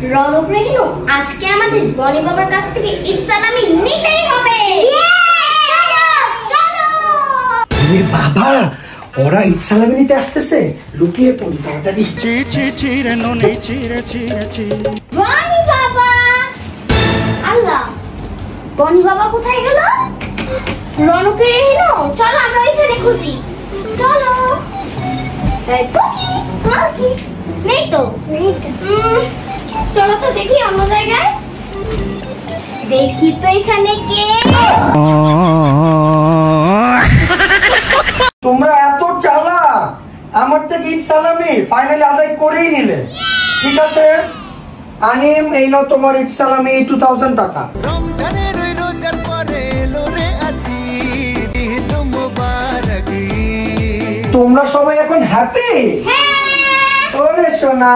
রনক রেহিনু, আজকে আমাদের বনি বাবার কাছ থেকে ঈদ সালামি নিতেই হবে। চলো চলো। বাবা, ওরা ঈদ সালামি নিতে আসতেছে, লুকিয়ে পড়ি তাড়াতাড়ি। বনি বাবা, আল্লাহ, বনি বাবা কোথায় গেল? রনক রেহিনু, চলো আমরা এখানে খুঁজি। চলো। এই বনি, নেই তো। চলো তো দেখি অন্য জায়গায়। দেখি তো এখানে কে। তোমরা এত চালাক, আমার থেকে ঈদ সালামি ফাইনালি আদায় করেই নিলে। ঠিক আছে আনিম, এই নাও তোমার ঈদ সালামি 2000 টাকা। তোমরা সবাই এখন হ্যাপি? হ্যাঁ। ওরে সোনা।